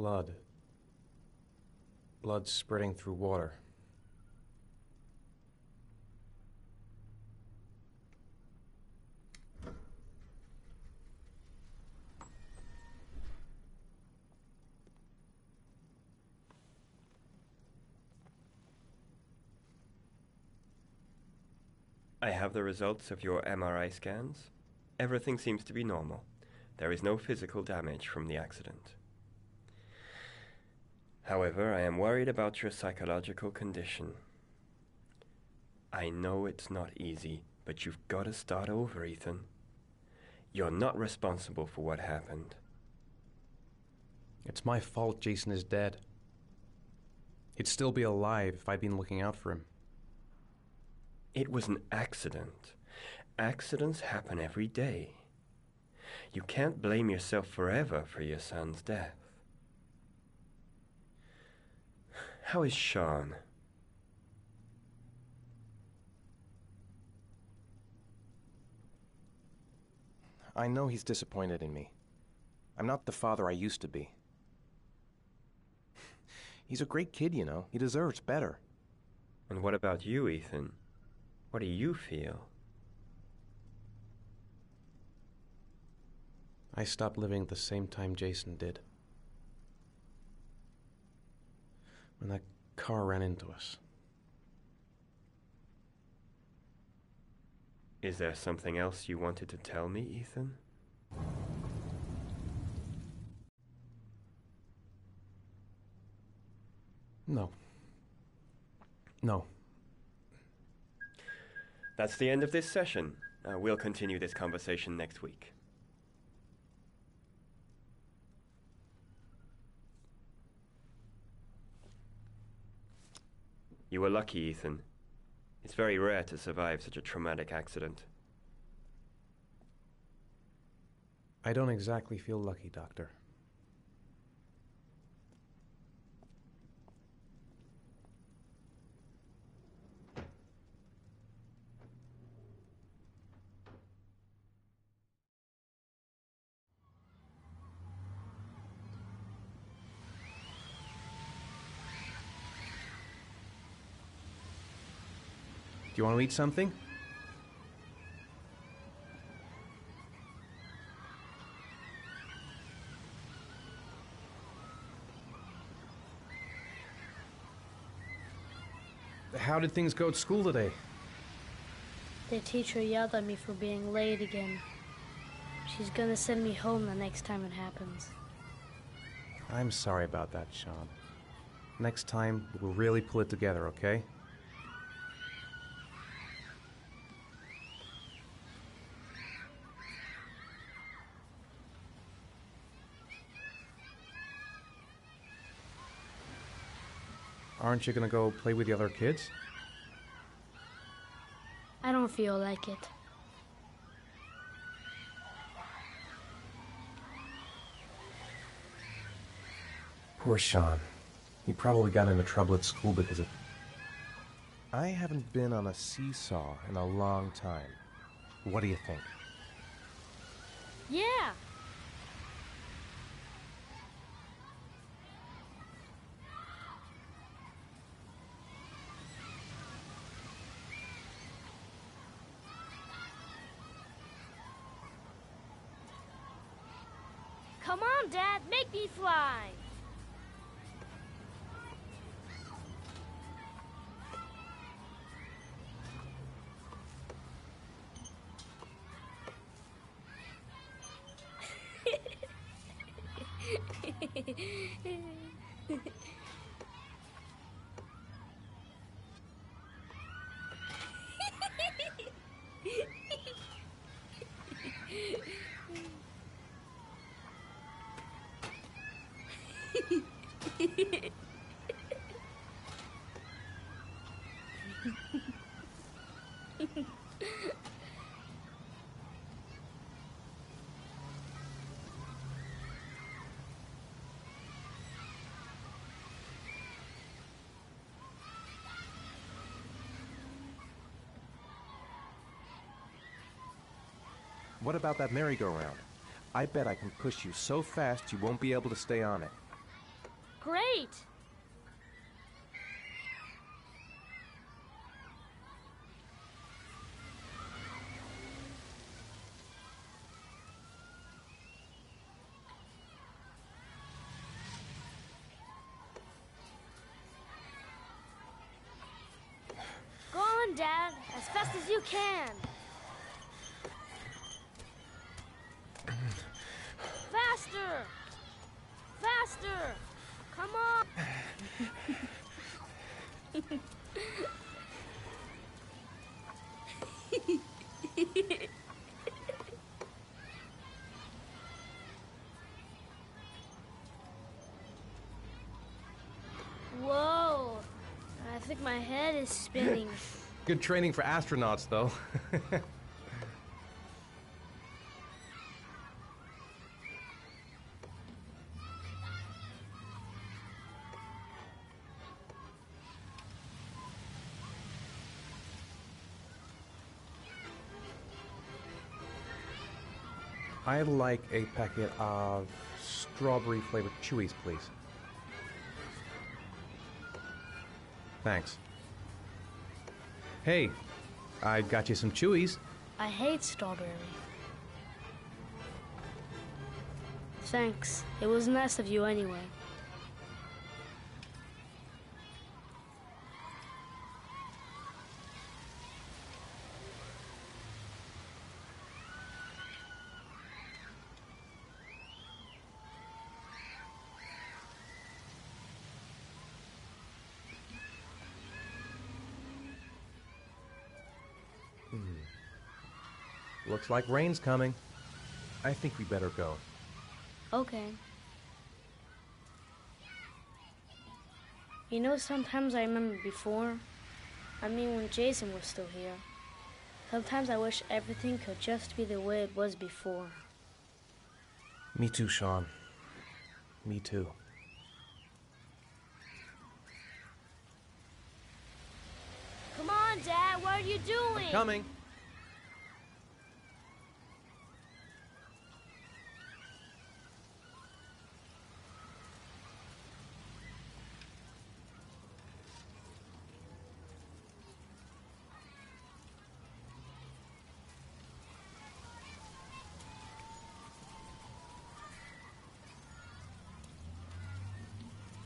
Blood. Blood spreading through water. I have the results of your MRI scans. Everything seems to be normal. There is no physical damage from the accident. However, I am worried about your psychological condition. I know it's not easy, but you've got to start over, Ethan. You're not responsible for what happened. It's my fault Jason is dead. He'd still be alive if I'd been looking out for him. It was an accident. Accidents happen every day. You can't blame yourself forever for your son's death. How is Sean? I know he's disappointed in me. I'm not the father I used to be. He's a great kid, you know. He deserves better. And what about you, Ethan? What do you feel? I stopped living at the same time Jason did. When that car ran into us. Is there something else you wanted to tell me, Ethan? No. No. That's the end of this session. We'll continue this conversation next week. You were lucky, Ethan. It's very rare to survive such a traumatic accident. I don't exactly feel lucky, Doctor. Do you want to eat something? How did things go at school today? The teacher yelled at me for being late again. She's gonna send me home the next time it happens. I'm sorry about that, Sean. Next time, we'll really pull it together, okay? Aren't you gonna go play with the other kids? I don't feel like it. Poor Sean. He probably got into trouble at school because of... I haven't been on a seesaw in a long time. What do you think? Yeah! Come on, Dad, make me fly! What about that merry-go-round? I bet I can push you so fast you won't be able to stay on it. Great! Go on, Dad, as fast as you can. Faster! Faster! Come on! Whoa! I think my head is spinning. Good training for astronauts, though. I'd like a packet of strawberry-flavored Chewies, please. Thanks. Hey, I got you some Chewies. I hate strawberry. Thanks. It was nice of you anyway. Looks like rain's coming. I think we better go. Okay. You know, sometimes I remember before. I mean, when Jason was still here. Sometimes I wish everything could just be the way it was before. Me too, Sean. Me too. Come on, Dad, what are you doing? I'm coming.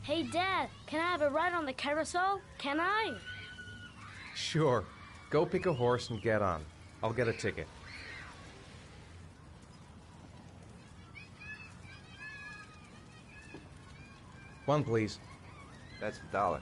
Hey, Dad, can I have a ride on the carousel? Can I? Sure. Go pick a horse and get on. I'll get a ticket. One, please. That's $1.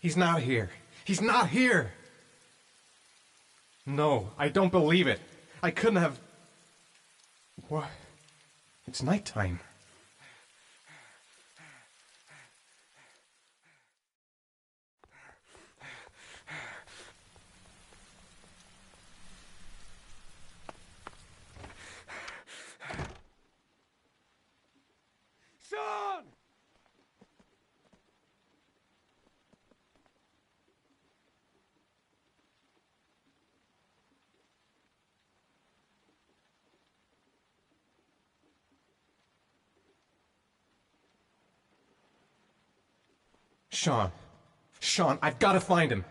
He's not here. He's not here! No, I don't believe it. I couldn't have... What? It's nighttime. Sean! Sean. Sean, I've got to find him.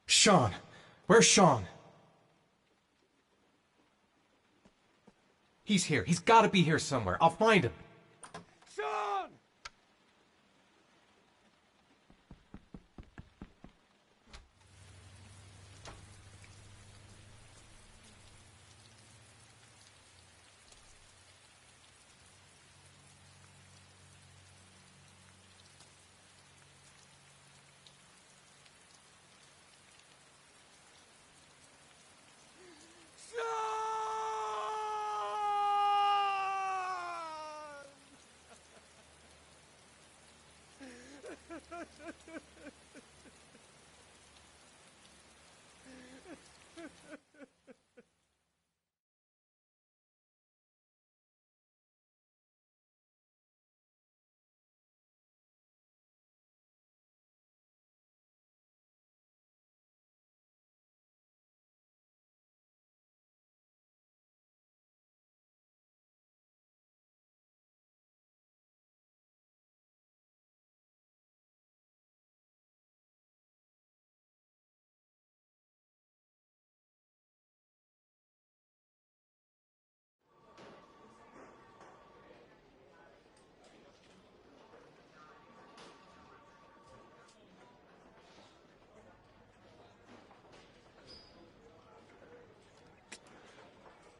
Sean! Where's Sean? He's here. He's got to be here somewhere. I'll find him. Sean!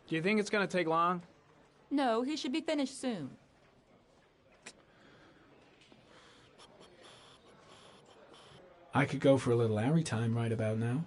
Do you think it's gonna take long? No, he should be finished soon. I could go for a little Larry time right about now.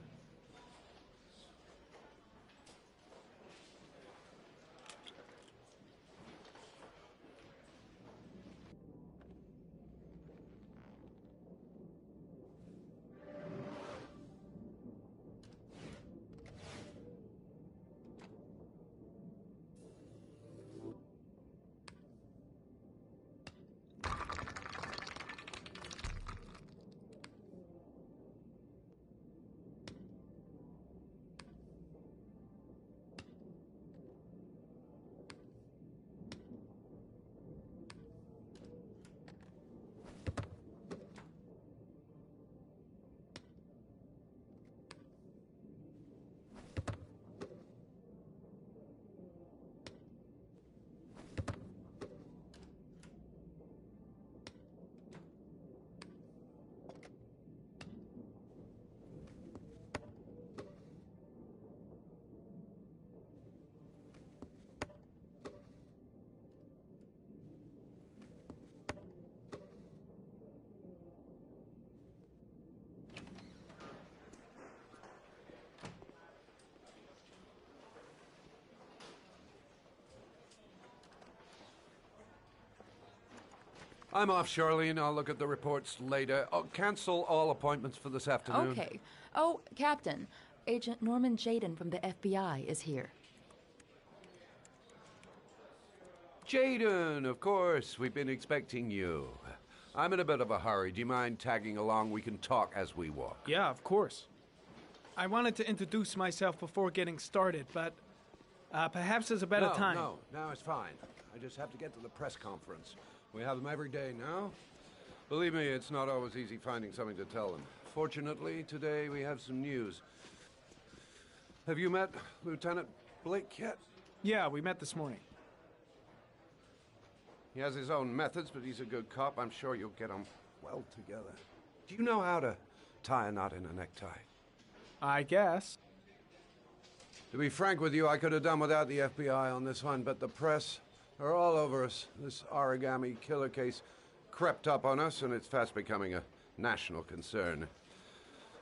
I'm off, Charlene. I'll look at the reports later. Oh, cancel all appointments for this afternoon. Okay. Oh, Captain, Agent Norman Jaden from the FBI is here. Jaden, of course. We've been expecting you. I'm in a bit of a hurry. Do you mind tagging along? We can talk as we walk. Yeah, of course. I wanted to introduce myself before getting started, but perhaps there's a better time. No, it's fine. I just have to get to the press conference. We have them every day now. Believe me, it's not always easy finding something to tell them. Fortunately, today we have some news. Have you met Lieutenant Blake yet? Yeah, we met this morning. He has his own methods, but he's a good cop. I'm sure you'll get on well together. Do you know how to tie a knot in a necktie? I guess. To be frank with you, I could have done without the FBI on this one, but the press are all over us. This origami killer case crept up on us, and it's fast becoming a national concern.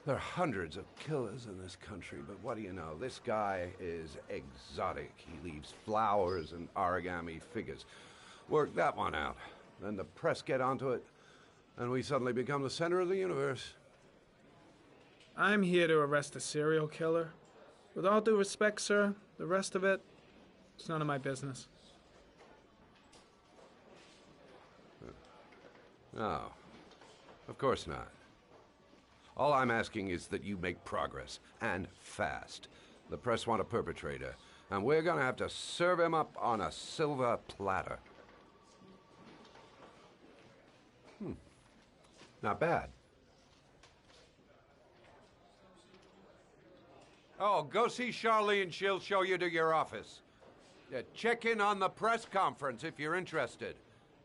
There are hundreds of killers in this country, but what do you know? This guy is exotic. He leaves flowers and origami figures. Work that one out. Then the press get onto it, and we suddenly become the center of the universe. I'm here to arrest a serial killer. With all due respect, sir, the rest of it, it's none of my business. No, of course not. All I'm asking is that you make progress, and fast. The press want a perpetrator, and we're gonna have to serve him up on a silver platter. Not bad. Oh, go see Charlene. She'll show you to your office. Yeah, check in on the press conference if you're interested.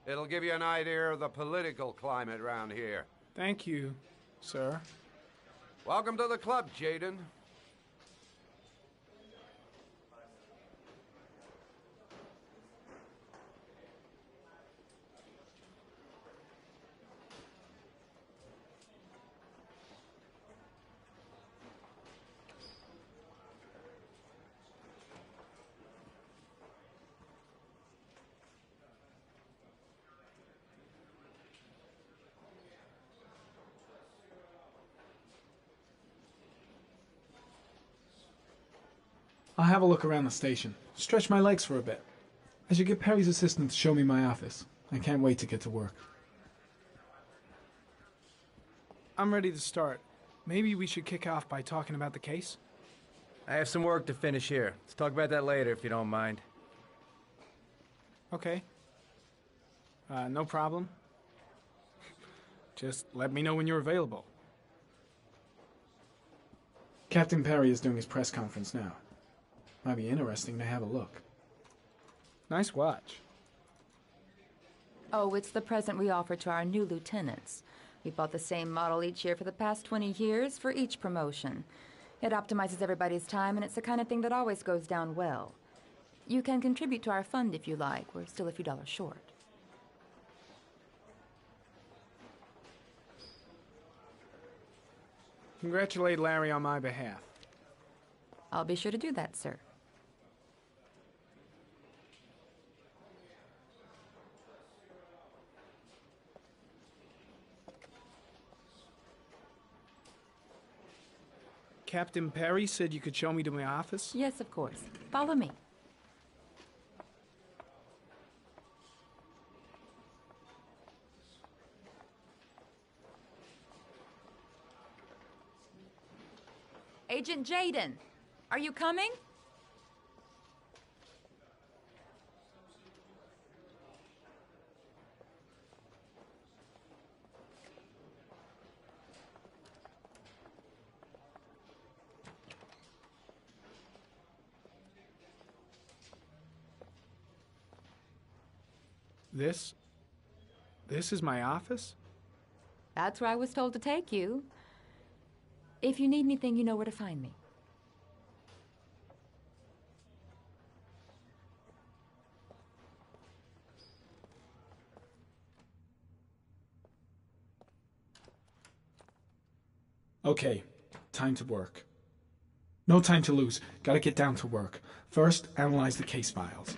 It'll give you an idea of the political climate around here. Thank you, sir. Welcome to the club, Jaden. I'll have a look around the station. Stretch my legs for a bit. I should get Perry's assistant to show me my office. I can't wait to get to work. I'm ready to start. Maybe we should kick off by talking about the case? I have some work to finish here. Let's talk about that later if you don't mind. Okay. No problem. Just let me know when you're available. Captain Perry is doing his press conference now. Might be interesting to have a look. Nice watch. Oh, it's the present we offer to our new lieutenants. We bought the same model each year for the past 20 years for each promotion. It optimizes everybody's time, and it's the kind of thing that always goes down well. You can contribute to our fund if you like. We're still a few dollars short. Congratulate Larry on my behalf. I'll be sure to do that, sir. Captain Perry said you could show me to my office? Yes, of course. Follow me. Agent Jaden, are you coming? This is my office? That's where I was told to take you. If you need anything, you know where to find me. Okay, time to work. No time to lose. Gotta get down to work. First, analyze the case files.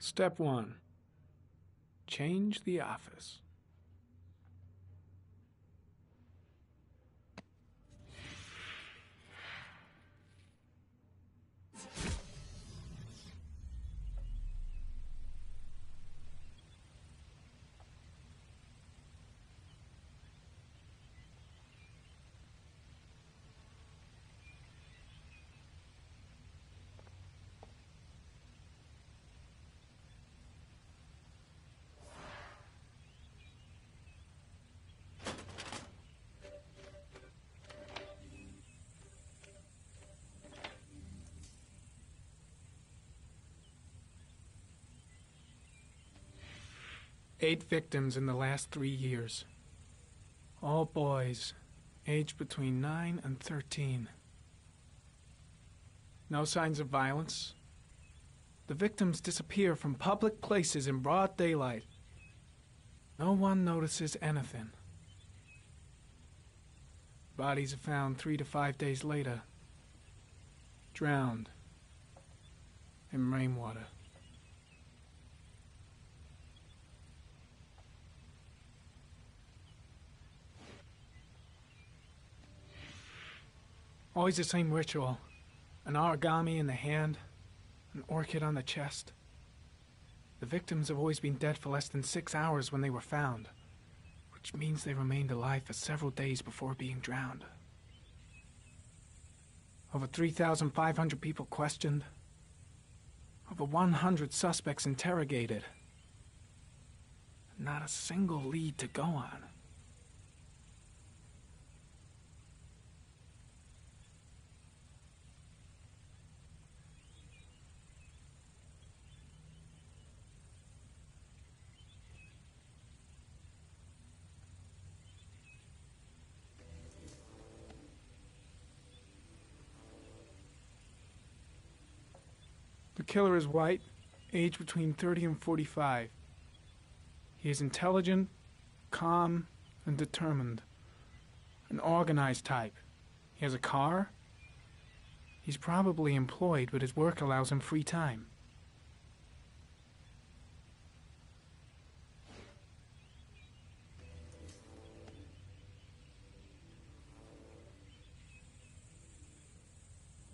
Step 1. Change the office. Eight victims in the last 3 years. All boys, aged between 9 and 13. No signs of violence. The victims disappear from public places in broad daylight. No one notices anything. Bodies are found 3 to 5 days later, drowned in rainwater. Always the same ritual. An origami in the hand, an orchid on the chest. The victims have always been dead for less than 6 hours when they were found, which means they remained alive for several days before being drowned. Over 3,500 people questioned. Over 100 suspects interrogated. Not a single lead to go on. The killer is white, aged between 30 and 45. He is intelligent, calm, and determined. An organized type. He has a car. He's probably employed, but his work allows him free time.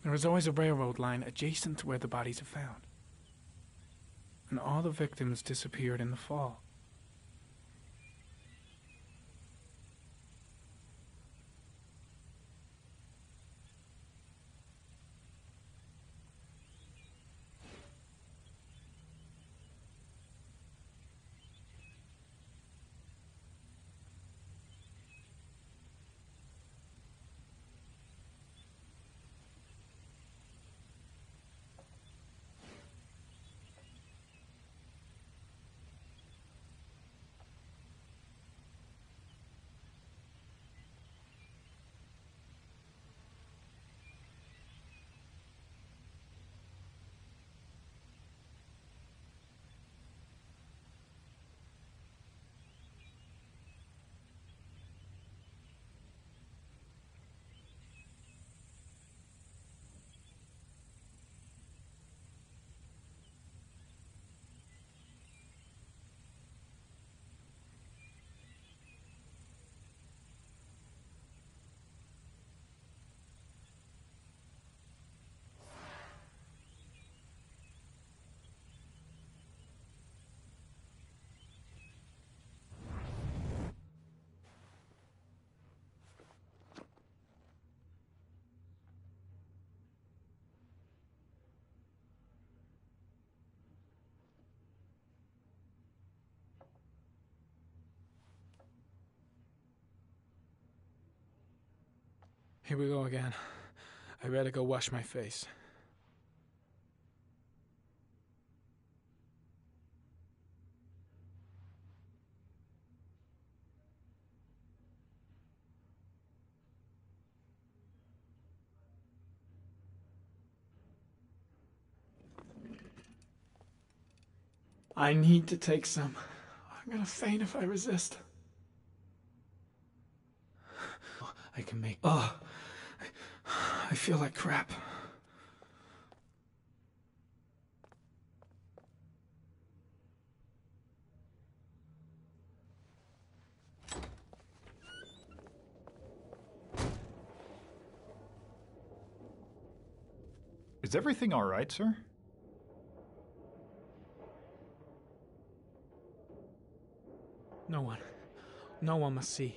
There is always a railroad line adjacent to where the bodies are found. And all the victims disappeared in the fall. Here we go again. I better go wash my face. I need to take some. I'm gonna faint if I resist. I can make... Oh, I feel like crap. Is everything all right, sir? No one must see.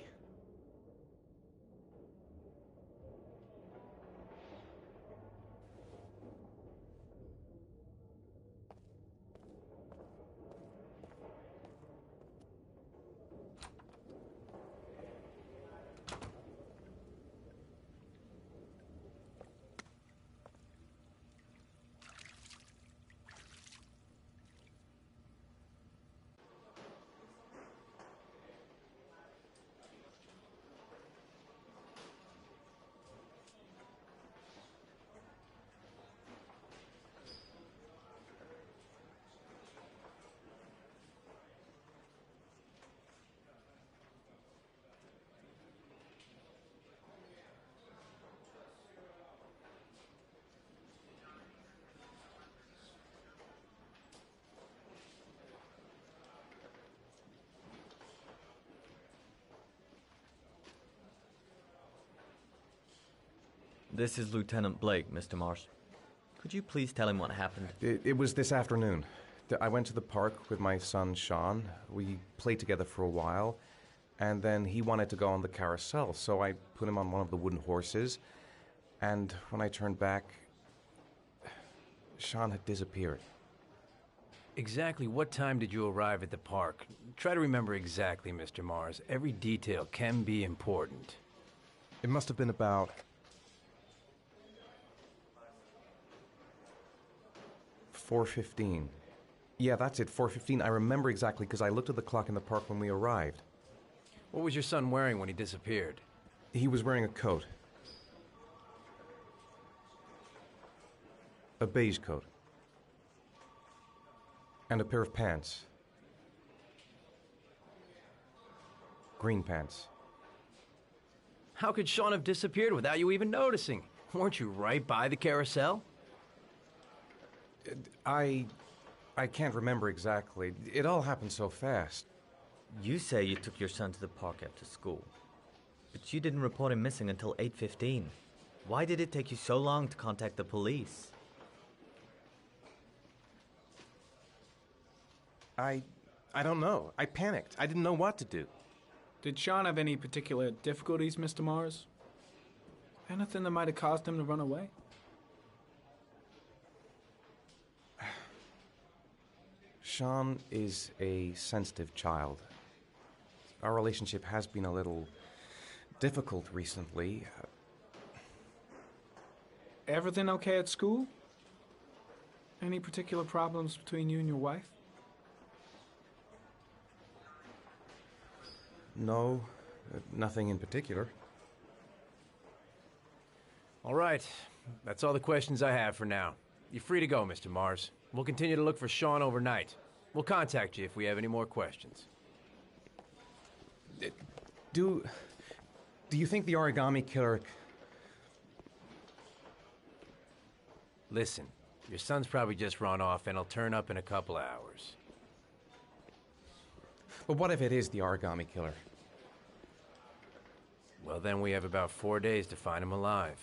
This is Lieutenant Blake, Mr. Mars. Could you please tell him what happened? It was this afternoon. I went to the park with my son, Sean. We played together for a while, and then he wanted to go on the carousel, so I put him on one of the wooden horses, and when I turned back, Sean had disappeared. Exactly what time did you arrive at the park? Try to remember exactly, Mr. Mars. Every detail can be important. It must have been about 4:15. Yeah, that's it, 4:15. I remember exactly because I looked at the clock in the park when we arrived. What was your son wearing when he disappeared? He was wearing a coat. A beige coat. And a pair of pants. Green pants. How could Sean have disappeared without you even noticing? Weren't you right by the carousel? I can't remember exactly. It all happened so fast. You say you took your son to the park after school, but you didn't report him missing until 8:15. Why did it take you so long to contact the police? I don't know. I panicked. I didn't know what to do. Did Sean have any particular difficulties, Mr. Mars? Anything that might have caused him to run away? Sean is a sensitive child. Our relationship has been a little difficult recently. Everything okay at school? Any particular problems between you and your wife? No, nothing in particular. All right. That's all the questions I have for now. You're free to go, Mr. Mars. We'll continue to look for Sean overnight. We'll contact you if we have any more questions. Do you think the origami killer... Listen, your son's probably just run off and he'll turn up in a couple of hours. But what if it is the origami killer? Well, then we have about 4 days to find him alive.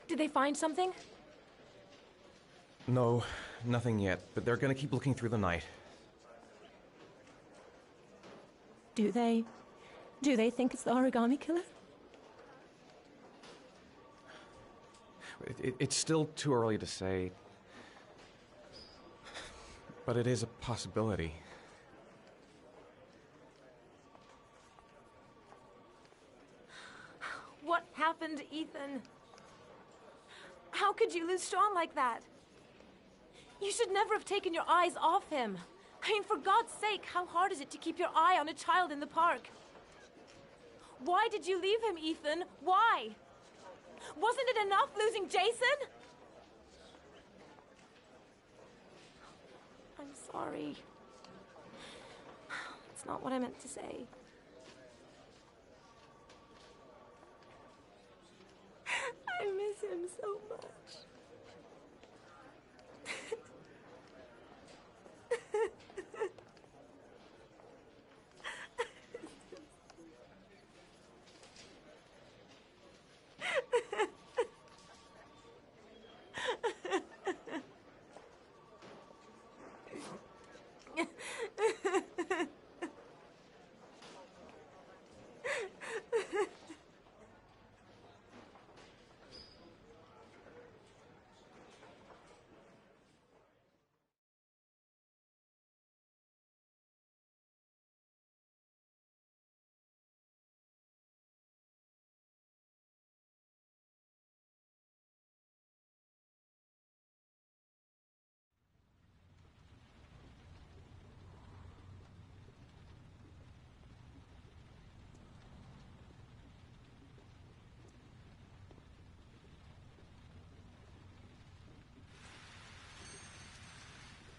Did they find something? No, nothing yet, but they're gonna keep looking through the night. Do they? Do they think it's the origami killer? It's still too early to say, but it is a possibility. What happened, Ethan? How could you lose Sean like that? You should never have taken your eyes off him. I mean, for God's sake, how hard is it to keep your eye on a child in the park? Why did you leave him, Ethan? Why? Wasn't it enough losing Jason? I'm sorry. It's not what I meant to say. I miss him so much.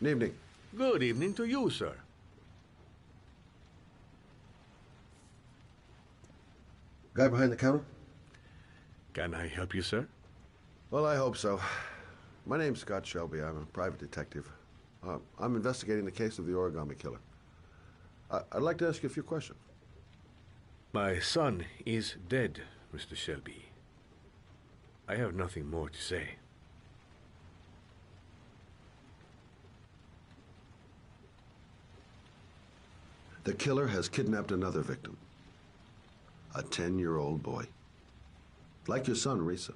Evening. Good evening to you, sir. Guy behind the counter? Can I help you, sir? Well, I hope so. My name's Scott Shelby. I'm a private detective. I'm investigating the case of the origami killer. I'd like to ask you a few questions. My son is dead, Mr. Shelby. I have nothing more to say. The killer has kidnapped another victim. A 10-year-old boy. Like your son, Risa.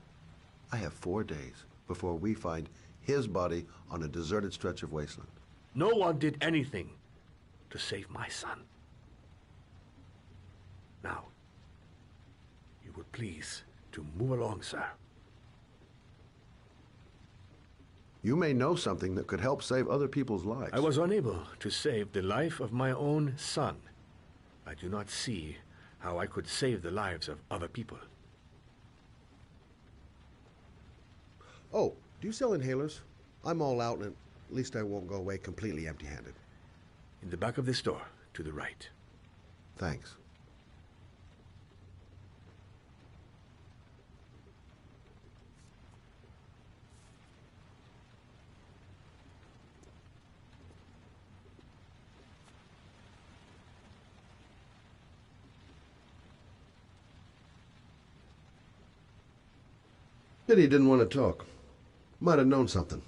I have 4 days before we find his body on a deserted stretch of wasteland. No one did anything to save my son. Now, you would please to move along, sir. You may know something that could help save other people's lives. I was unable to save the life of my own son. I do not see how I could save the lives of other people. Oh, do you sell inhalers? I'm all out, and at least I won't go away completely empty-handed. In the back of the store, to the right. Thanks. Pity he didn't want to talk. Might have known something.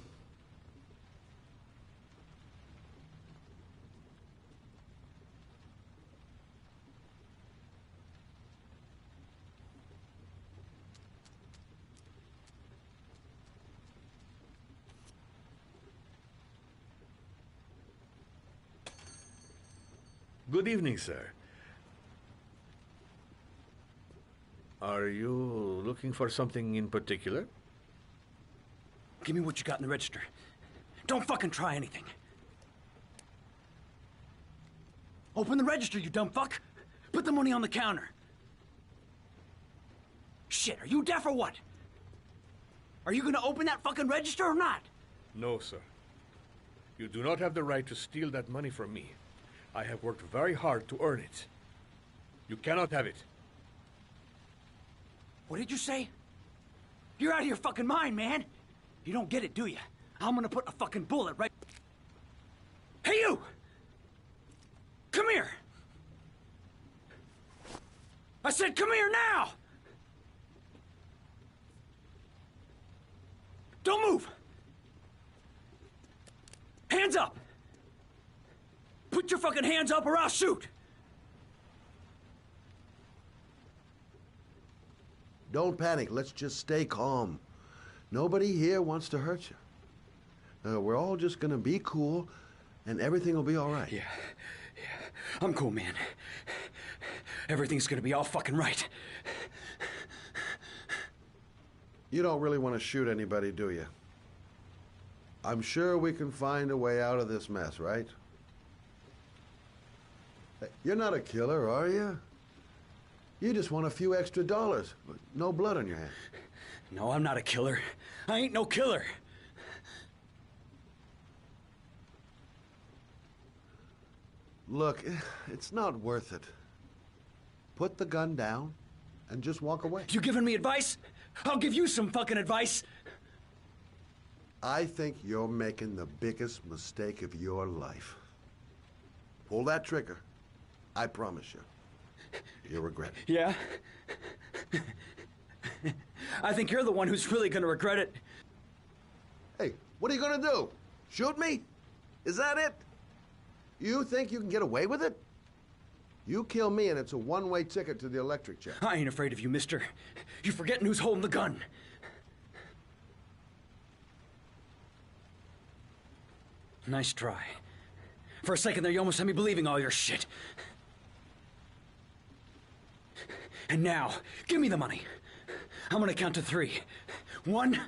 Good evening, sir. Are you looking for something in particular? Give me what you got in the register. Don't fucking try anything. Open the register, you dumb fuck. Put the money on the counter. Shit, are you deaf or what? Are you gonna open that fucking register or not? No, sir. You do not have the right to steal that money from me. I have worked very hard to earn it. You cannot have it. What did you say? You're out of your fucking mind, man. You don't get it, do you? I'm gonna put a fucking bullet right... Hey, you! Come here! I said come here now! Don't move! Hands up! Put your fucking hands up or I'll shoot! Don't panic. Let's just stay calm. Nobody here wants to hurt you. We're all just gonna be cool, and everything will be all right. Yeah. I'm cool, man. Everything's gonna be all fucking right. You don't really want to shoot anybody, do you? I'm sure we can find a way out of this mess, right? Hey, you're not a killer, are you? You just want a few extra dollars. No blood on your hands. No, I'm not a killer. I ain't no killer. Look, it's not worth it. Put the gun down and just walk away. You giving me advice? I'll give you some fucking advice. I think you're making the biggest mistake of your life. Pull that trigger. I promise you. You'll regret it. Yeah? I think you're the one who's really gonna regret it. Hey, what are you gonna do? Shoot me? Is that it? You think you can get away with it? You kill me and it's a one-way ticket to the electric chair. I ain't afraid of you, mister. You forgetting who's holding the gun. Nice try. For a second there, you almost had me believing all your shit. And now, give me the money. I'm gonna count to 3. 1...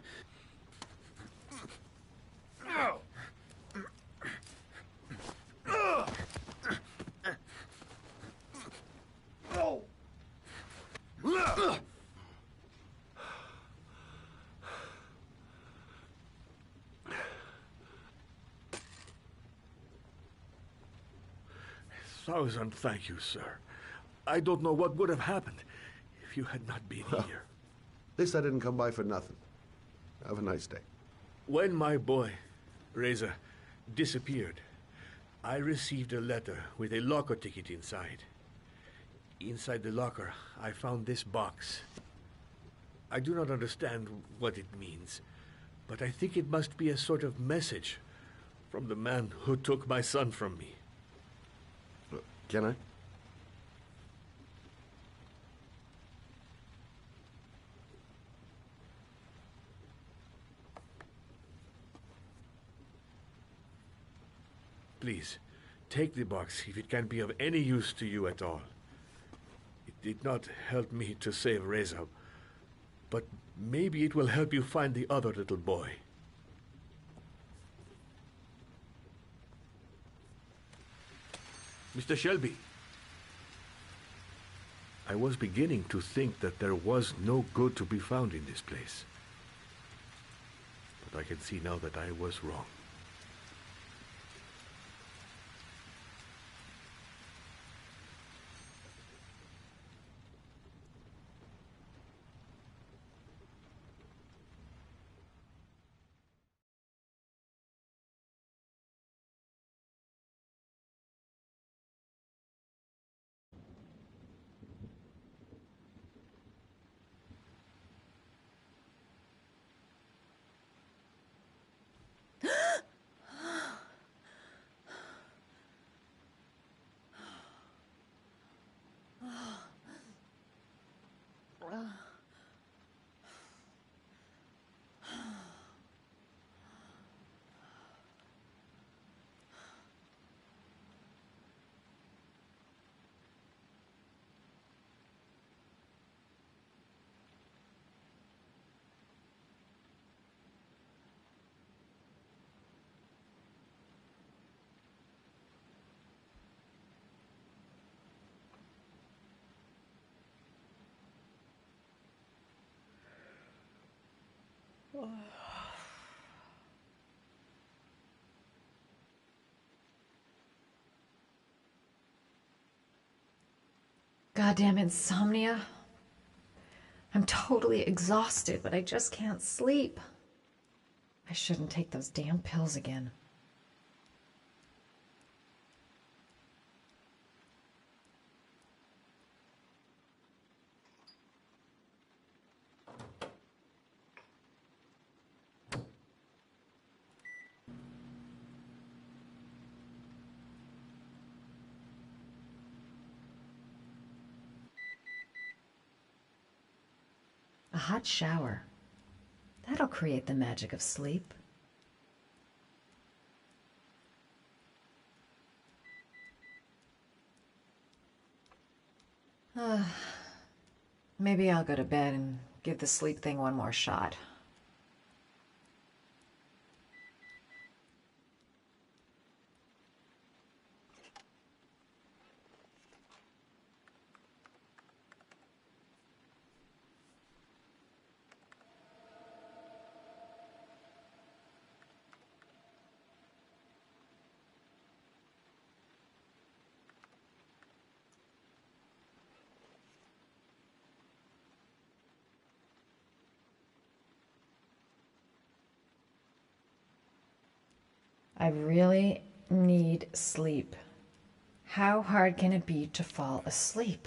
1,000 thank you, sir. I don't know what would have happened if you had not been here. At least I didn't come by for nothing. Have a nice day. When my boy, Reza, disappeared, I received a letter with a locker ticket inside. Inside the locker, I found this box. I do not understand what it means, but I think it must be a sort of message from the man who took my son from me. Can I? Please, take the box if it can be of any use to you at all. It did not help me to save Reza, but maybe it will help you find the other little boy. Mr. Shelby, I was beginning to think that there was no good to be found in this place. But I can see now that I was wrong. Goddamn insomnia. I'm totally exhausted, but I just can't sleep. I shouldn't take those damn pills again. A hot shower. That'll create the magic of sleep. Maybe I'll go to bed and give the sleep thing one more shot. I really need sleep. How hard can it be to fall asleep?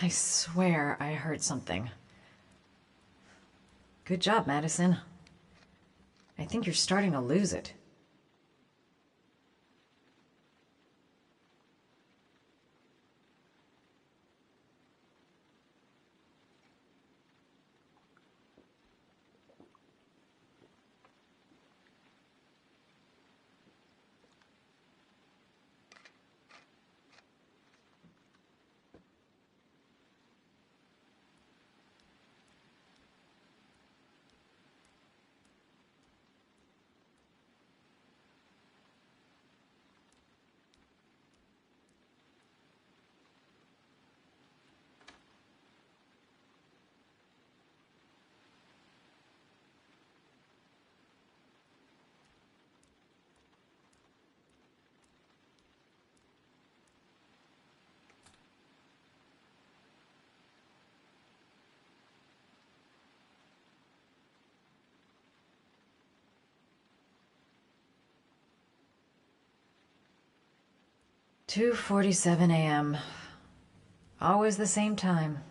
I swear I heard something. Good job, Madison. I think you're starting to lose it. "2:47 a.m. Always the same time."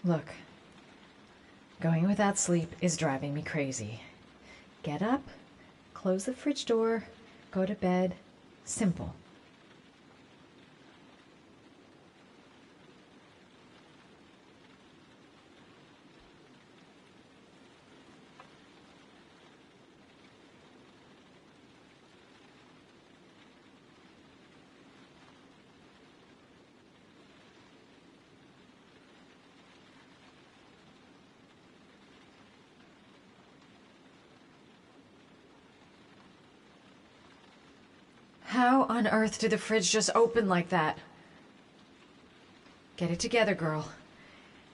Look, going without sleep is driving me crazy. Get up, close the fridge door, go to bed. Simple. How on earth did the fridge just open like that? Get it together, girl.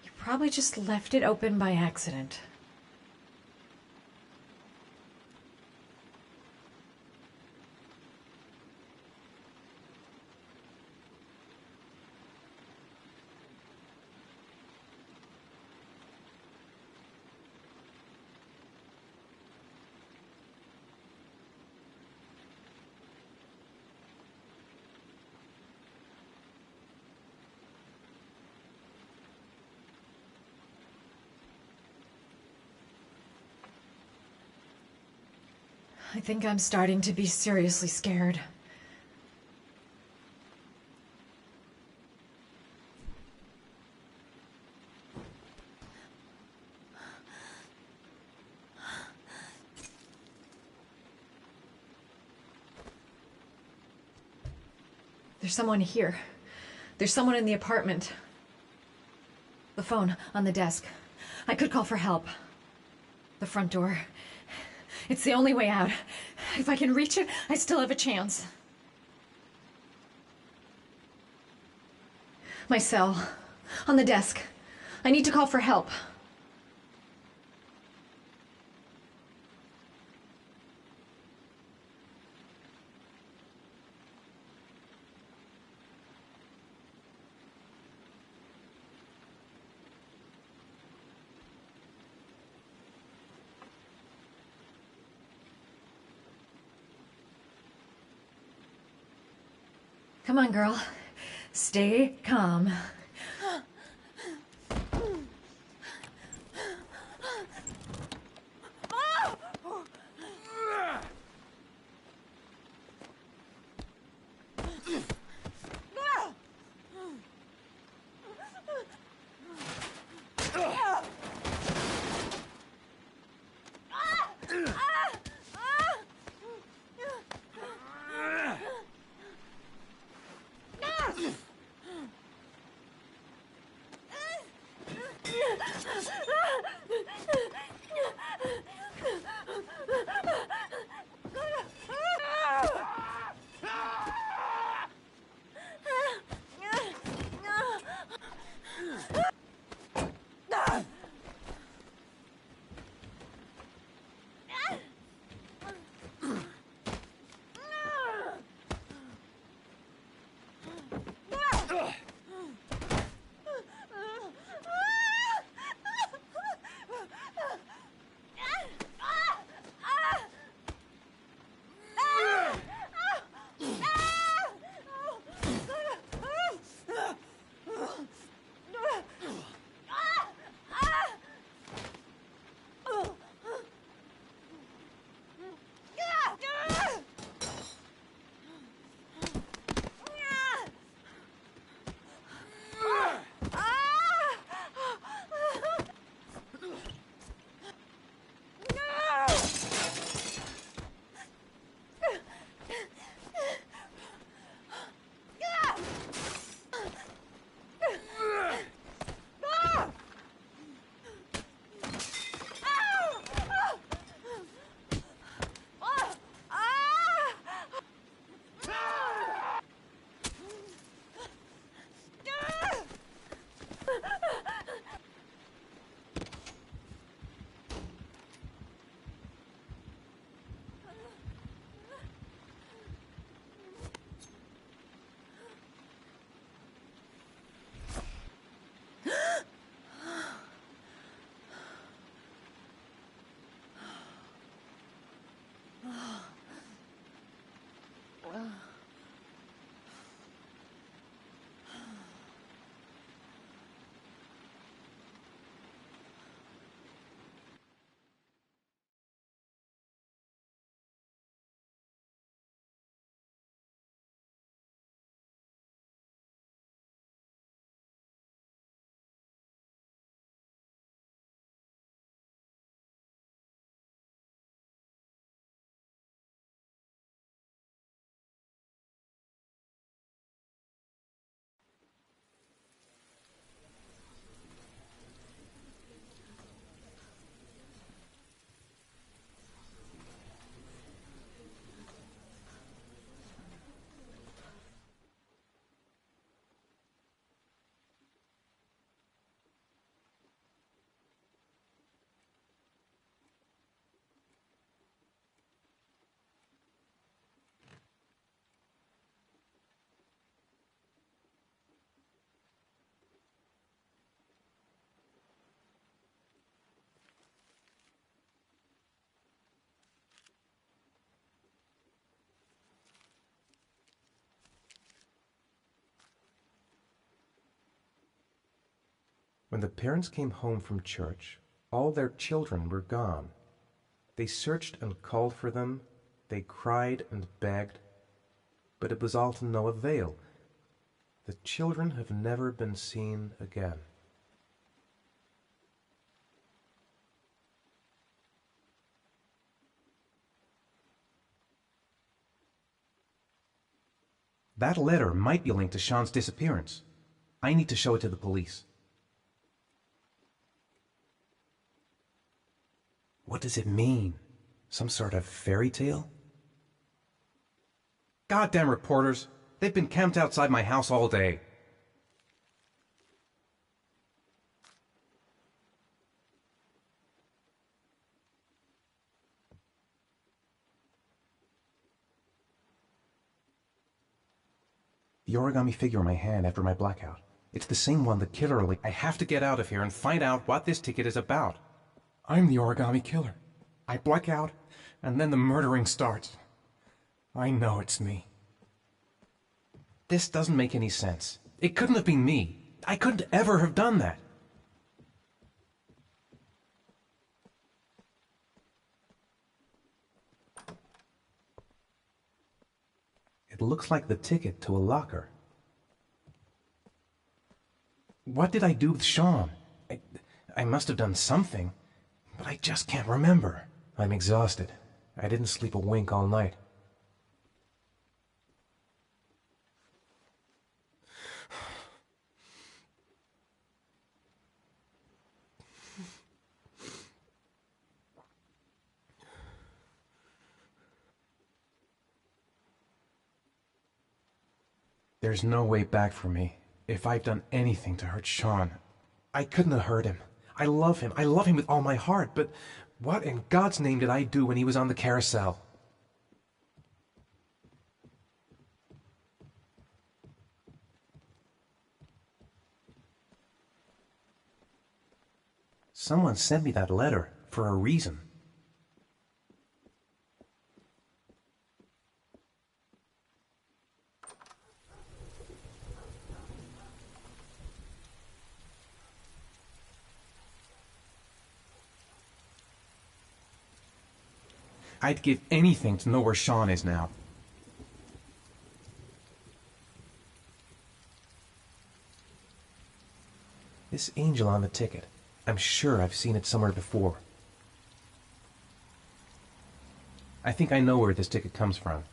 You probably just left it open by accident. I think I'm starting to be seriously scared. There's someone here. There's someone in the apartment. The phone on the desk. I could call for help. The front door. It's the only way out. If I can reach it, I still have a chance. My cell. On the desk. I need to call for help. Come on, girl. Stay calm. When the parents came home from church, all their children were gone. They searched and called for them, They cried and begged, but it was all to no avail. The children have never been seen again. That letter might be linked to Sean's disappearance. I need to show it to the police. What does it mean? Some sort of fairy tale? Goddamn reporters! They've been camped outside my house all day. The origami figure in my hand after my blackout. It's the same one the killer linked. I have to get out of here and find out what this ticket is about. I'm the origami killer. I black out, and then the murdering starts. I know it's me. This doesn't make any sense. It couldn't have been me. I couldn't ever have done that. It looks like the ticket to a locker. What did I do with Sean? I must have done something, but I just can't remember. I'm exhausted. I didn't sleep a wink all night. There's no way back for me. If I've done anything to hurt Sean, I couldn't have hurt him. I love him. I love him with all my heart, but what in God's name did I do when he was on the carousel? Someone sent me that letter for a reason. I'd give anything to know where Sean is now. This angel on the ticket. I'm sure I've seen it somewhere before. I think I know where this ticket comes from.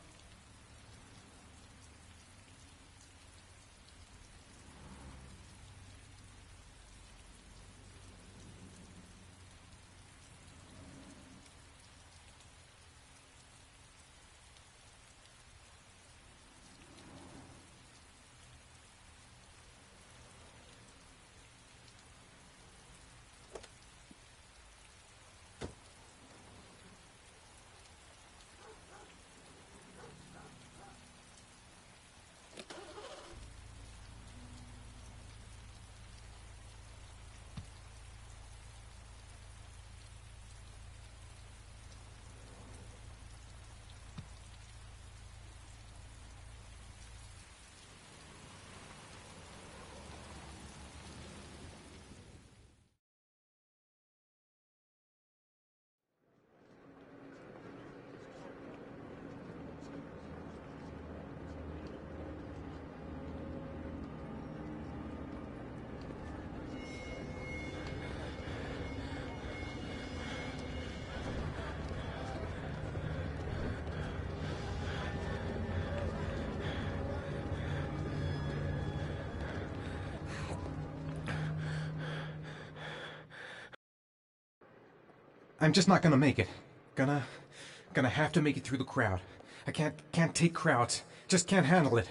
I'm just not gonna make it. Gonna have to make it through the crowd. I can't take crowds. Just can't handle it.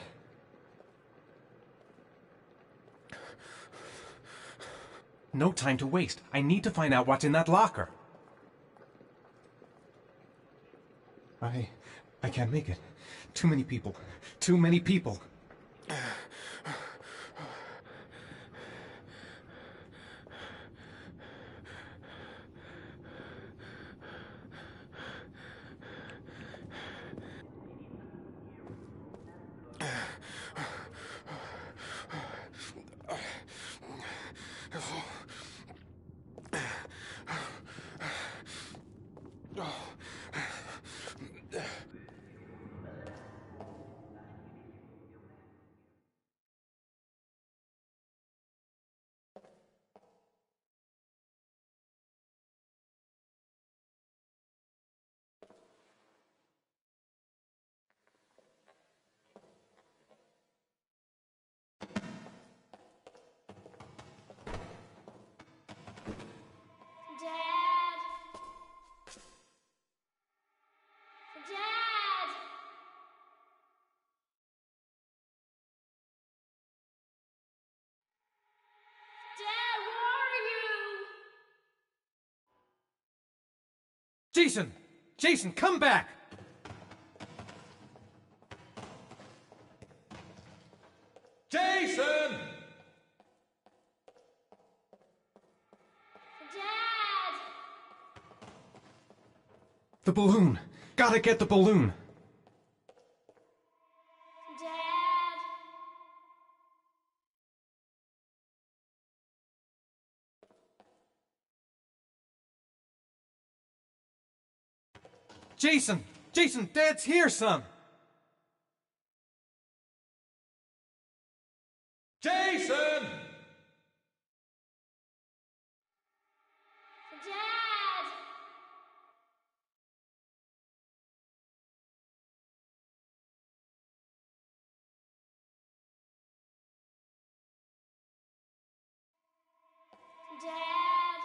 No time to waste. I need to find out what's in that locker. I can't make it. Too many people. Too many people. Jason! Jason, come back! Jason! Dad! The balloon! Gotta get the balloon! Dad! Jason! Jason, Dad's here, son! Jason! Dad! Dad!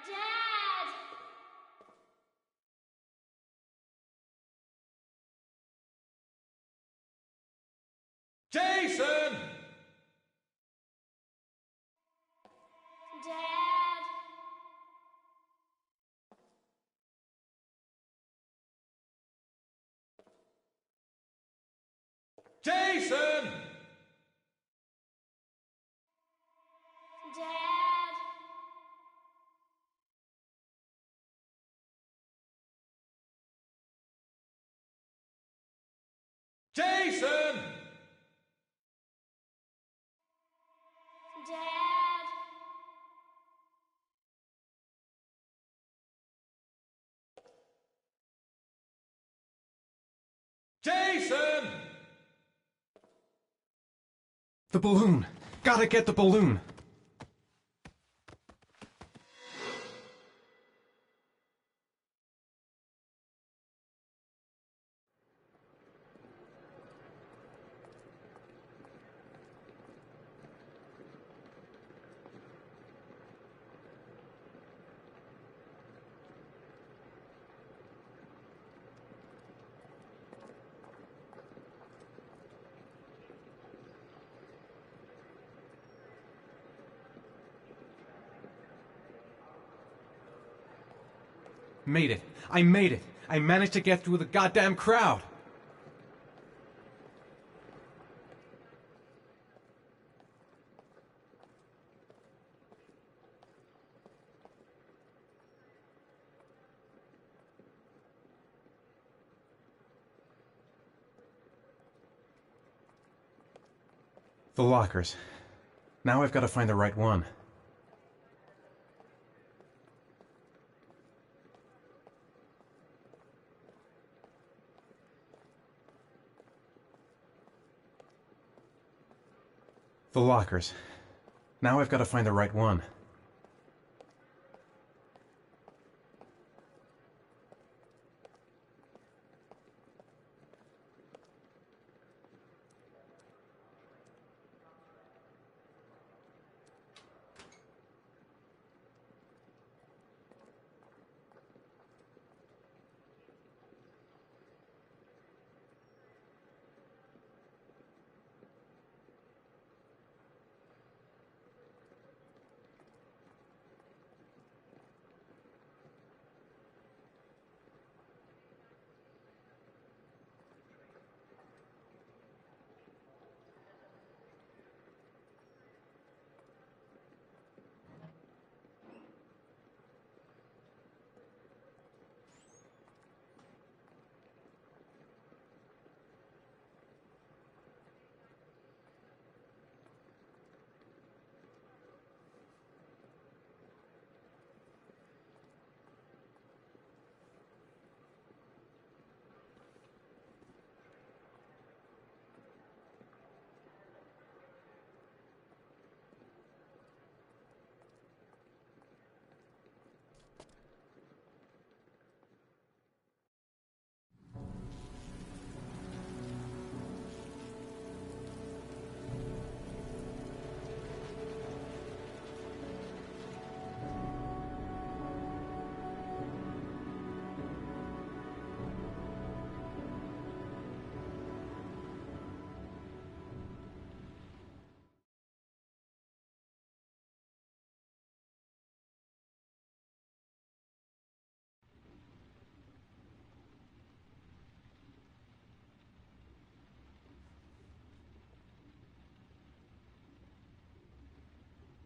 Dad! Jason! Dad! Jason! Dad! Jason! Dad! Jason! The balloon! Gotta get the balloon! Made it. I made it. I managed to get through the goddamn crowd. The lockers. Now I've got to find the right one. The lockers. Now I've got to find the right one.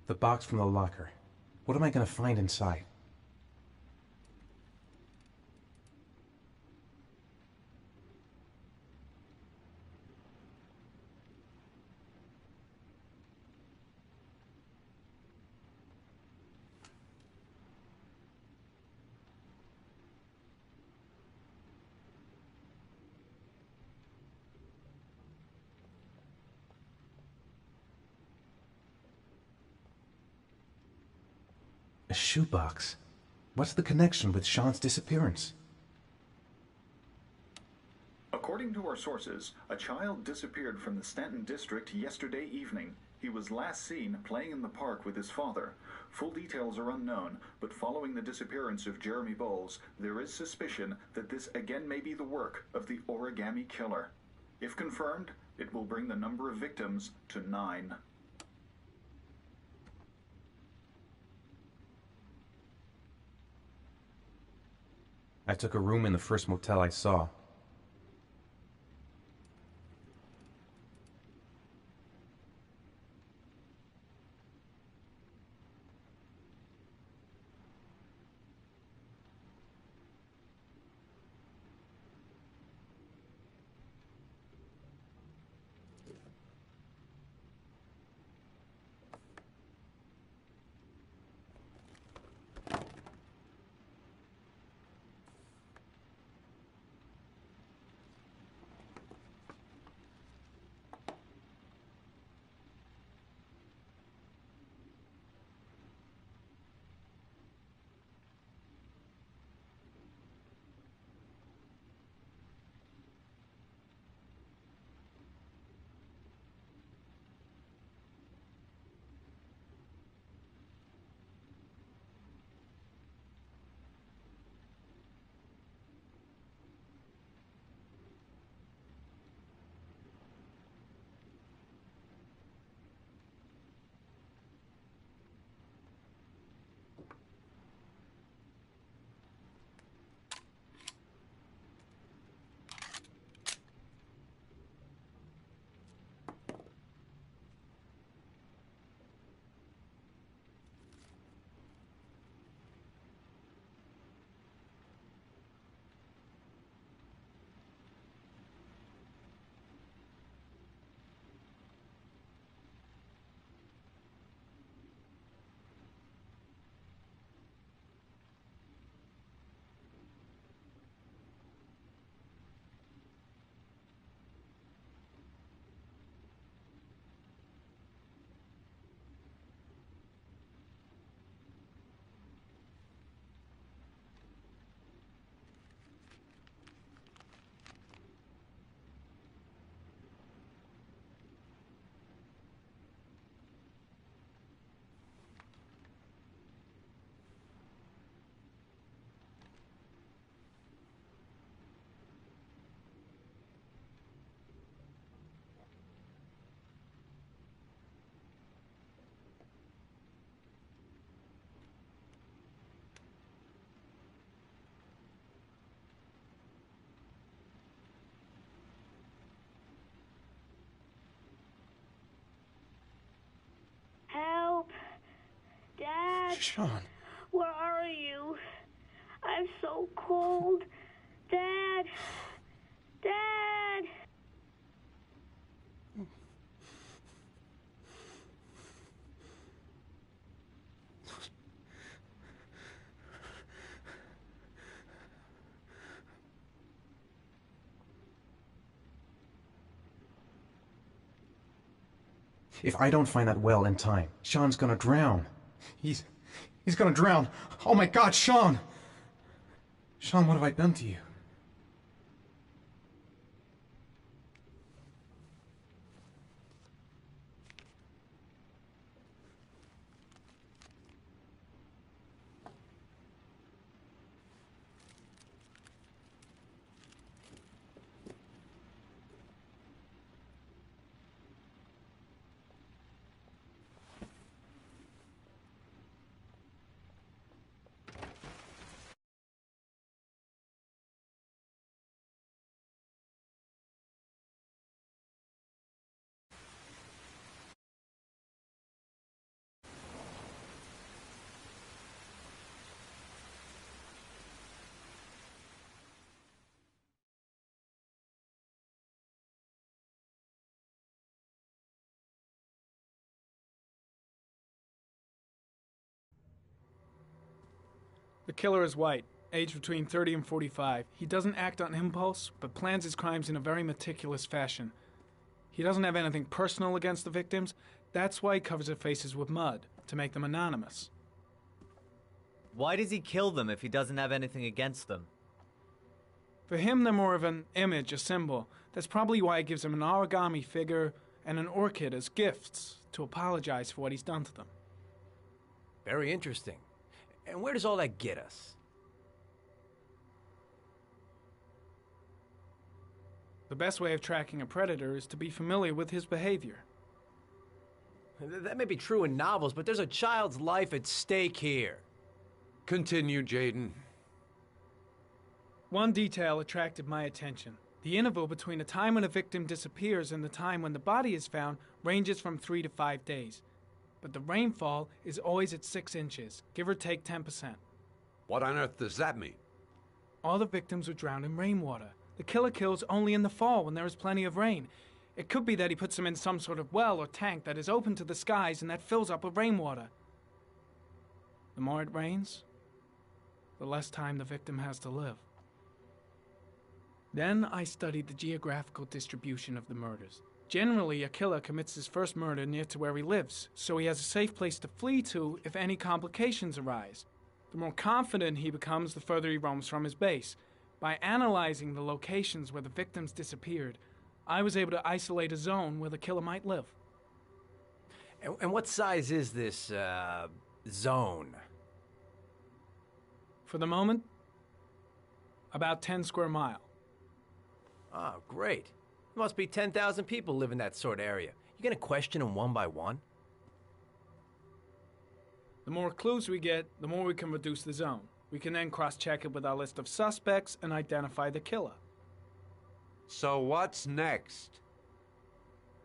The box from the locker. What am I gonna find inside? A shoebox. What's the connection with Sean's disappearance? According to our sources, a child disappeared from the Stanton district yesterday evening. He was last seen playing in the park with his father. Full details are unknown, but following the disappearance of Jeremy Bowles, there is suspicion that this again may be the work of the origami killer. If confirmed, it will bring the number of victims to 9. I took a room in the first motel I saw. Help! Dad! Sean! Where are you? I'm so cold. Dad! Dad! If I don't find that well in time, Sean's gonna drown. He's gonna drown. Oh my God, Sean! Sean, what have I done to you? killer is white, aged between 30 and 45. He doesn't act on impulse, but plans his crimes in a very meticulous fashion. He doesn't have anything personal against the victims. That's why he covers their faces with mud, to make them anonymous. Why does he kill them if he doesn't have anything against them? For him, they're more of an image, a symbol. That's probably why he gives them an origami figure and an orchid as gifts to apologize for what he's done to them. Very interesting. And where does all that get us? The best way of tracking a predator is to be familiar with his behavior. That may be true in novels, but there's a child's life at stake here. Continue, Jaden. One detail attracted my attention. The interval between the time when a victim disappears and the time when the body is found ranges from 3 to 5 days. But the rainfall is always at 6 inches, give or take 10%. What on earth does that mean? All the victims were drowned in rainwater. The killer kills only in the fall when there is plenty of rain. It could be that he puts them in some sort of well or tank that is open to the skies and that fills up with rainwater. The more it rains, the less time the victim has to live. Then I studied the geographical distribution of the murders. Generally, a killer commits his first murder near to where he lives, so he has a safe place to flee to if any complications arise. The more confident he becomes, the further he roams from his base. By analyzing the locations where the victims disappeared, I was able to isolate a zone where the killer might live. And what size is this, zone? For the moment, about 10 square miles. Oh, great. There must be 10,000 people live in that sort of area. You gonna question them one by one? The more clues we get, the more we can reduce the zone. We can then cross-check it with our list of suspects and identify the killer. So what's next?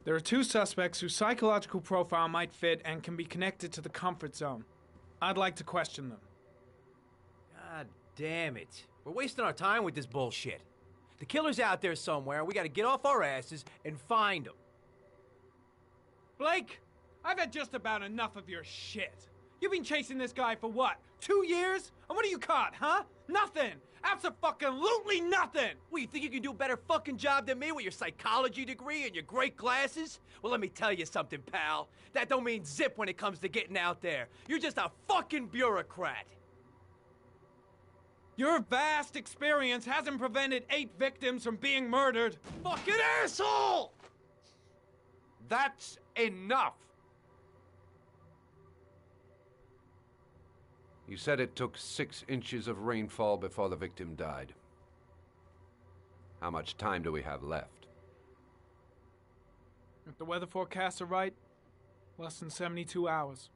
There are 2 suspects whose psychological profile might fit and can be connected to the comfort zone. I'd like to question them. God damn it. We're wasting our time with this bullshit. The killer's out there somewhere, and we gotta get off our asses and find him. Blake, I've had just about enough of your shit. You've been chasing this guy for what, 2 years? And what have you caught, huh? Nothing! Abso-fucking-lutely nothing! Well, you think you can do a better fucking job than me with your psychology degree and your great glasses? Well, let me tell you something, pal. That don't mean zip when it comes to getting out there. You're just a fucking bureaucrat. Your vast experience hasn't prevented 8 victims from being murdered. Fucking asshole! That's enough! You said it took 6 inches of rainfall before the victim died. How much time do we have left? If the weather forecasts are right, less than 72 hours.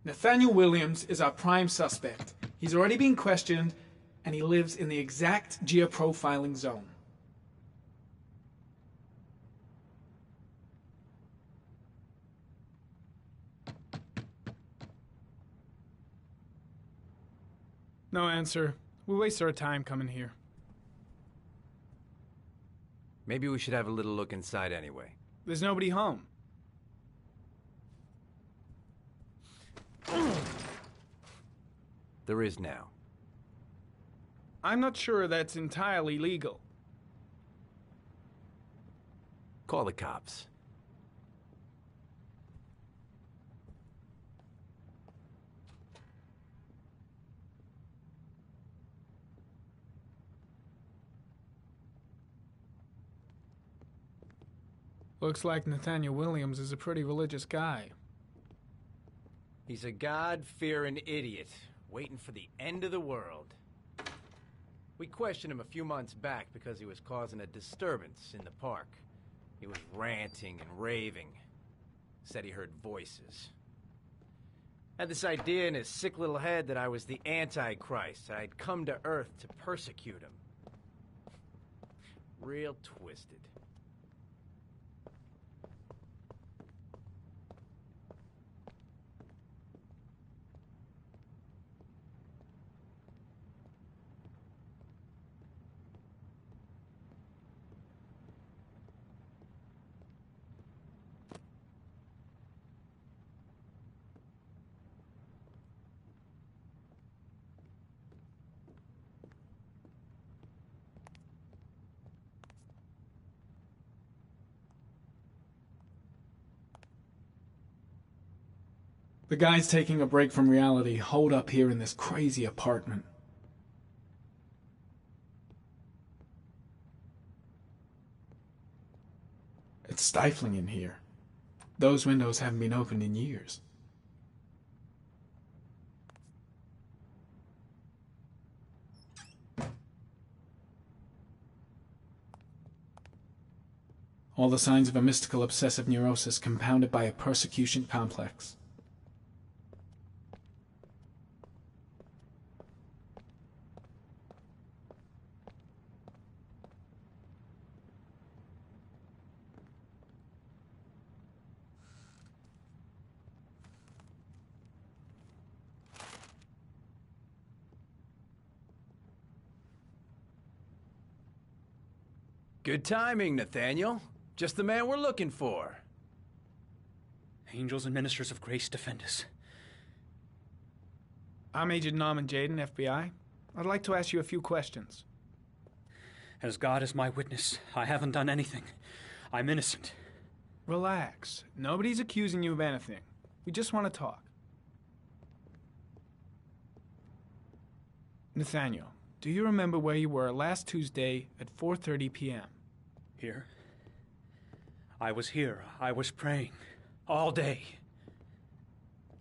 Nathaniel Williams is our prime suspect. He's already been questioned, and he lives in the exact geoprofiling zone. No answer. We waste our time coming here. Maybe we should have a little look inside anyway. There's nobody home. There is now. I'm not sure that's entirely legal. Call the cops. Looks like Nathaniel Williams is a pretty religious guy. He's a God-fearing idiot, waiting for the end of the world. We questioned him a few months back because he was causing a disturbance in the park. He was ranting and raving. Said he heard voices. Had this idea in his sick little head that I was the Antichrist, that I'd come to Earth to persecute him. Real twisted. The guy's taking a break from reality, holed up here in this crazy apartment. It's stifling in here. Those windows haven't been opened in years. All the signs of a mystical obsessive neurosis compounded by a persecution complex. Good timing, Nathaniel. Just the man we're looking for. Angels and ministers of grace defend us. I'm Agent Norman Jaden, FBI. I'd like to ask you a few questions. As God is my witness, I haven't done anything. I'm innocent. Relax. Nobody's accusing you of anything. We just want to talk. Nathaniel, do you remember where you were last Tuesday at 4:30 p.m.? Here? I was here. I was praying. All day.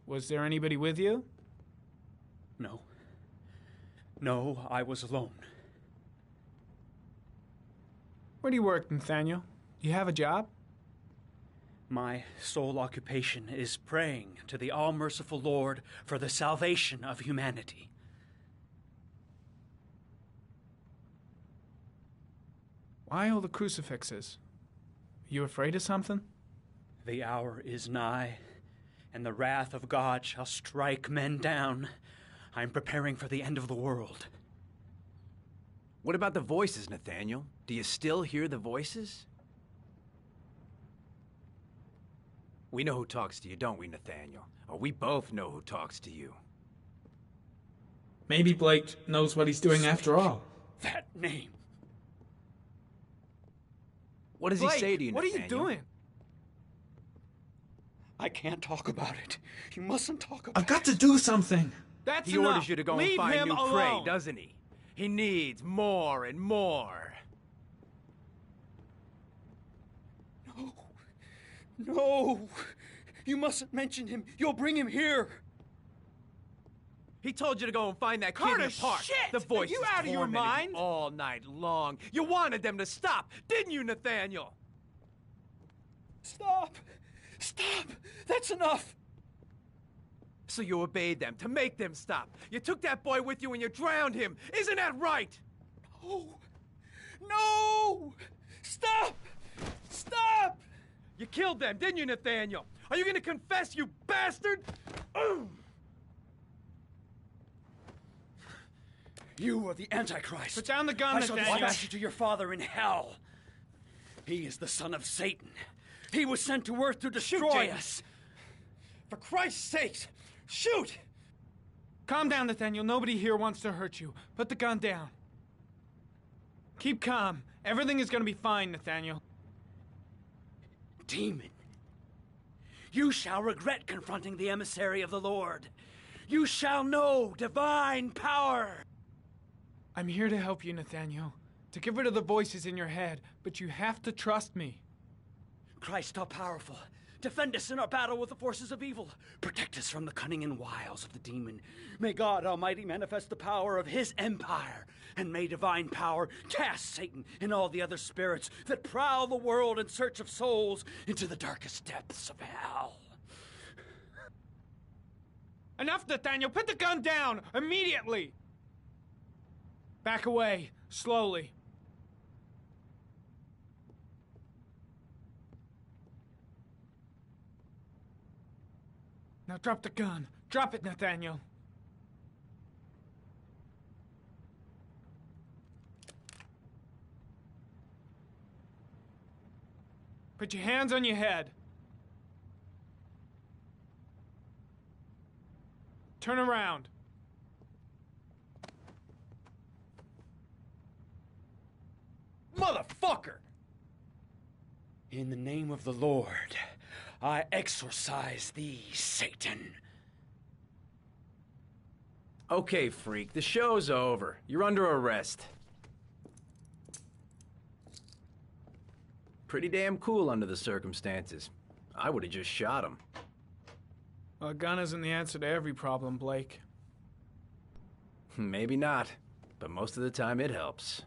Was there anybody with you? No. No, I was alone. Where do you work, Nathaniel? Do you have a job? My sole occupation is praying to the all-merciful Lord for the salvation of humanity. Why all the crucifixes? Are you afraid of something? The hour is nigh, and the wrath of God shall strike men down. I'm preparing for the end of the world. What about the voices, Nathaniel? Do you still hear the voices? We know who talks to you, don't we, Nathaniel? Or we both know who talks to you. Maybe Blake knows what he's doing after all. That name. What does he say to you, what are Nathaniel? you doing? I can't talk about it. You mustn't talk about it. I've got to do something. He orders you to go and find new prey, doesn't he? He needs more and more. No. No. You mustn't mention him. You'll bring him here. He told you to go and find that kid in the park. Shit! The voice Are you out of your mind? all night long. You wanted them to stop, didn't you, Nathaniel? Stop. Stop. That's enough. So you obeyed them to make them stop. You took that boy with you and you drowned him. Isn't that right? No. No. Stop. Stop. You killed them, didn't you, Nathaniel? Are you going to confess, you bastard? You are the Antichrist. Put down the gun, I shall Nathaniel. dispatch you to your father in hell. He is the son of Satan. He was sent to earth to destroy us. For Christ's sake, shoot! Calm down, Nathaniel. Nobody here wants to hurt you. Put the gun down. Keep calm. Everything is going to be fine, Nathaniel. Demon, you shall regret confronting the emissary of the Lord. You shall know divine power. I'm here to help you, Nathaniel. To get rid of the voices in your head, but you have to trust me. Christ all powerful, defend us in our battle with the forces of evil. Protect us from the cunning and wiles of the demon. May God Almighty manifest the power of his empire, and may divine power cast Satan and all the other spirits that prowl the world in search of souls into the darkest depths of hell. Enough, Nathaniel! Put the gun down! Immediately! Back away, slowly. Now drop the gun. Drop it, Nathaniel. Put your hands on your head. Turn around. Motherfucker! In the name of the Lord, I exorcise thee, Satan. Okay, freak, the show's over. You're under arrest. Pretty damn cool under the circumstances. I would have just shot him. A gun isn't the answer to every problem, Blake. Maybe not, but most of the time it helps.